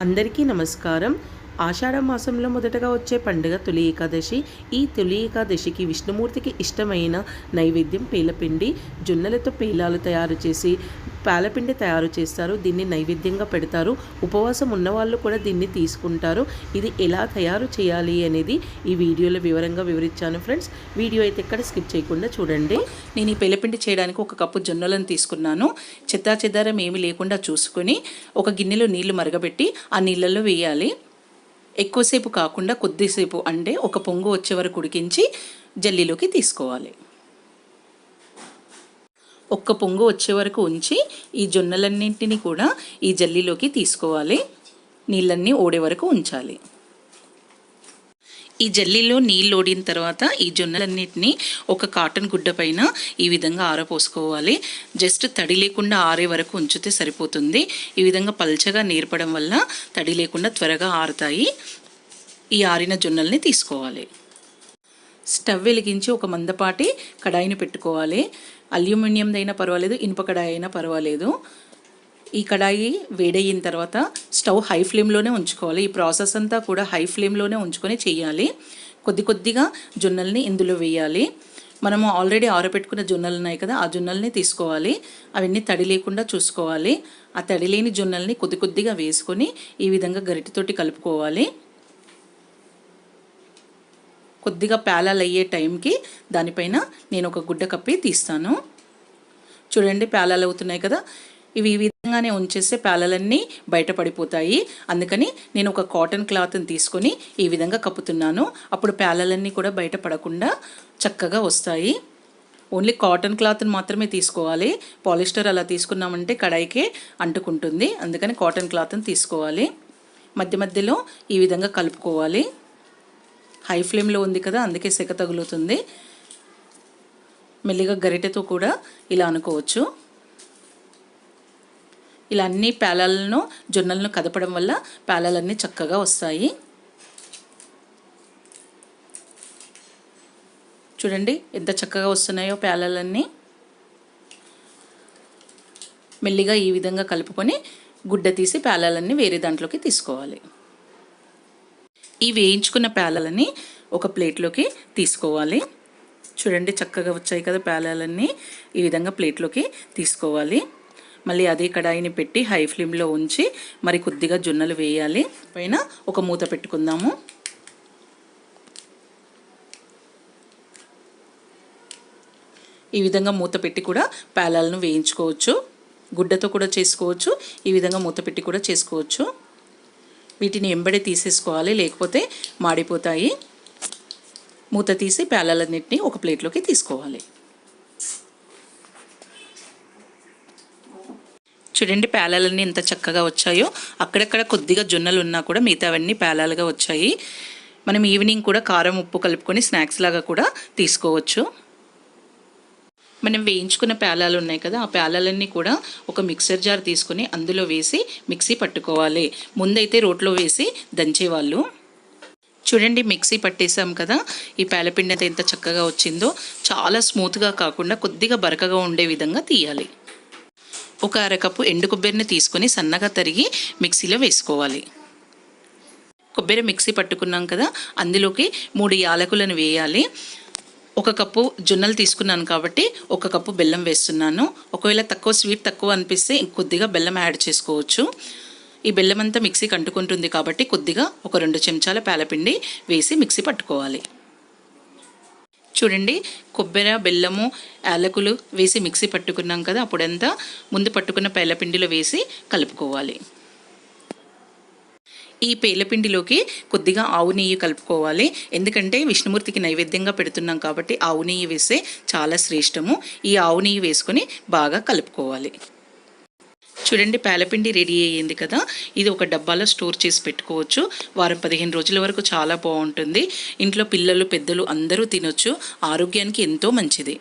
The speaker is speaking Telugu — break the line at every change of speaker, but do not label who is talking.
అందరికీ నమస్కారం. ఆషాఢ మాసంలో మొదటగా వచ్చే పండుగ తొలి ఏకాదశి. ఈ తొలి ఏకాదశికి విష్ణుమూర్తికి ఇష్టమైన నైవేద్యం పేలపిండి. జొన్నలతో పేలాలు తయారు చేసి పేలపిండి తయారు చేస్తారు. దీన్ని నైవేద్యంగా పెడతారు. ఉపవాసం ఉన్నవాళ్ళు కూడా దీన్ని తీసుకుంటారు. ఇది ఎలా తయారు చేయాలి అనేది ఈ వీడియోలో వివరంగా వివరించాను ఫ్రెండ్స్. వీడియో అయితే ఎక్కడ స్కిప్ చేయకుండా చూడండి.
నేను ఈ పేలపిండి చేయడానికి 1 కప్పు జొన్నలను తీసుకున్నాను. చెదారం ఏమీ లేకుండా చూసుకొని ఒక గిన్నెలో నీళ్లు మరగబెట్టి ఆ నీళ్ళల్లో వేయాలి. ఎక్కువసేపు కాకుండా కొద్దిసేపు, అంటే ఒక పొంగు వచ్చే వరకు ఉడికించి జల్లీలోకి తీసుకోవాలి. ఒక్క పొంగు వచ్చే వరకు ఉంచి ఈ జొన్నలన్నింటినీ కూడా ఈ జల్లీలోకి తీసుకోవాలి. నీళ్ళన్నీ ఓడే వరకు ఉంచాలి. ఈ జల్లీలో నీళ్ళు ఓడిన తర్వాత ఈ జొన్నలన్నిటిని ఒక కాటన్ గుడ్డ పైన ఈ విధంగా ఆరపోసుకోవాలి. జస్ట్ తడి లేకుండా ఆరే వరకు ఉంచితే సరిపోతుంది. ఈ విధంగా పల్చగా నేర్పడం వల్ల తడి లేకుండా త్వరగా ఆరుతాయి. ఈ ఆరిన జొన్నల్ని తీసుకోవాలి. స్టవ్ వెలిగించి ఒక మందపాటి కడాయిని పెట్టుకోవాలి. అల్యూమినియందైనా పర్వాలేదు, ఇనుప కడాయి అయినా పర్వాలేదు. ఈ కడాయి వేడయిన తర్వాత స్టవ్ హై ఫ్లేమ్లోనే ఉంచుకోవాలి. ఈ ప్రాసెస్ అంతా కూడా హై ఫ్లేమ్లోనే ఉంచుకొని చేయాలి. కొద్దిగా జొన్నల్ని ఇందులో వేయాలి. మనము ఆల్రెడీ ఆరబెట్టుకున్న జొన్నలు ఉన్నాయి కదా, ఆ జొన్నల్ని తీసుకోవాలి. అవన్నీ తడి లేకుండా చూసుకోవాలి. ఆ తడి లేని జొన్నల్ని కొద్దిగా వేసుకొని ఈ విధంగా గరిటెతోటి కలుపుకోవాలి. కొద్దిగా పేలాలు అయ్యే టైంకి దానిపైన నేను ఒక గుడ్డ కప్పి తీస్తాను. చూడండి, పేలాలు అవుతున్నాయి కదా. ఇవి ఈ విధంగానే ఉంచేస్తే పేలలన్నీ బయటపడిపోతాయి. అందుకని నేను ఒక కాటన్ క్లాత్ని తీసుకొని ఈ విధంగా కప్పుతున్నాను. అప్పుడు పేలలన్నీ కూడా బయటపడకుండా చక్కగా వస్తాయి. ఓన్లీ కాటన్ క్లాత్ని మాత్రమే తీసుకోవాలి. పాలిస్టర్ అలా తీసుకున్నామంటే కడాయికే అంటుకుంటుంది. అందుకని కాటన్ క్లాత్ని తీసుకోవాలి. మధ్యలో ఈ విధంగా కలుపుకోవాలి. హై ఫ్లేమ్లో ఉంది కదా, అందుకే సెక తగులుతుంది. మెల్లిగా గరిటెతో కూడా ఇలా అనుకోవచ్చు. ఇలా అన్ని పేలాలను జొన్నలను కదపడం వల్ల పేలాలన్నీ చక్కగా వస్తాయి. చూడండి ఎంత చక్కగా వస్తున్నాయో పేలాలన్నీ. మెల్లిగా ఈ విధంగా కలుపుకొని గుడ్డ తీసి పేలాలన్నీ వేరే దాంట్లోకి తీసుకోవాలి. ఈ వేయించుకున్న పేలాలని ఒక ప్లేట్లోకి తీసుకోవాలి. చూడండి చక్కగా వచ్చాయి కదా పేలాలన్నీ. ఈ విధంగా ప్లేట్లోకి తీసుకోవాలి. మళ్ళీ అదే కడాయిని పెట్టి హై ఫ్లేమ్లో ఉంచి మరి కొద్దిగా జొన్నలు వేయాలి. పైన ఒక మూత పెట్టుకుందాము. ఈ విధంగా మూత పెట్టి కూడా పేలాలను వేయించుకోవచ్చు. గుడ్డతో కూడా చేసుకోవచ్చు. ఈ విధంగా మూత పెట్టి కూడా చేసుకోవచ్చు. వీటిని ఎంబడే తీసేసుకోవాలి, లేకపోతే మాడిపోతాయి. మూత తీసి పేలాలన్నింటినీ ఒక ప్లేట్లోకి తీసుకోవాలి. చూడండి పేలాలన్నీ ఎంత చక్కగా వచ్చాయో. అక్కడక్కడ కొద్దిగా జొన్నలు ఉన్నా కూడా మిగతావన్నీ పేలాలుగా వచ్చాయి. మనం ఈవినింగ్ కూడా కారం ఉప్పు కలుపుకొని స్నాక్స్ లాగా కూడా తీసుకోవచ్చు. మనం వేయించుకున్న పేలాలు ఉన్నాయి కదా, ఆ పేలాలన్నీ కూడా ఒక మిక్సర్ జార్ తీసుకొని అందులో వేసి మిక్సీ పట్టుకోవాలి. ముందైతే రోట్లో వేసి దంచేవాళ్ళు. చూడండి మిక్సీ పట్టేసాం కదా. ఈ పేలపిండి అంతా ఎంత చక్కగా వచ్చిందో. చాలా స్మూత్గా కాకుండా కొద్దిగా బరకగా ఉండే విధంగా తీయాలి. ఒక అరకప్పు ఎండు కొబ్బరిని తీసుకొని సన్నగా తరిగి మిక్సీలో వేసుకోవాలి. కొబ్బరి మిక్సీ పట్టుకున్నాం కదా, అందులోకి 3 యాలకులను వేయాలి. 1 కప్పు జొన్నలు తీసుకున్నాను కాబట్టి 1 కప్పు బెల్లం వేస్తున్నాను. ఒకవేళ స్వీట్ తక్కువ అనిపిస్తే కొద్దిగా బెల్లం యాడ్ చేసుకోవచ్చు. ఈ బెల్లం అంతా మిక్సీకి అంటుకుంటుంది కాబట్టి కొద్దిగా ఒక 2 చెంచాల పేలపిండి వేసి మిక్సీ పట్టుకోవాలి. చూడండి కొబ్బరి, బెల్లము, యాలకులు వేసి మిక్సీ పట్టుకున్నాం కదా, అప్పుడంతా ముందు పట్టుకున్న పేలపిండిలో వేసి కలుపుకోవాలి. ఈ పేలపిండిలోకి కొద్దిగా ఆవు నెయ్యి కలుపుకోవాలి. ఎందుకంటే విష్ణుమూర్తికి నైవేద్యంగా పెడుతున్నాం కాబట్టి ఆవు నెయ్యి వేస్తే చాలా శ్రేష్టము. ఈ ఆవు నెయ్యి వేసుకొని బాగా కలుపుకోవాలి. చూడండి పేలపిండి రెడీ అయ్యింది కదా. ఇది ఒక డబ్బాలో స్టోర్ చేసి పెట్టుకోవచ్చు. వారం 15 రోజుల వరకు చాలా బాగుంటుంది. ఇంట్లో పిల్లలు పెద్దలు అందరూ తినొచ్చు. ఆరోగ్యానికి ఎంతో మంచిది.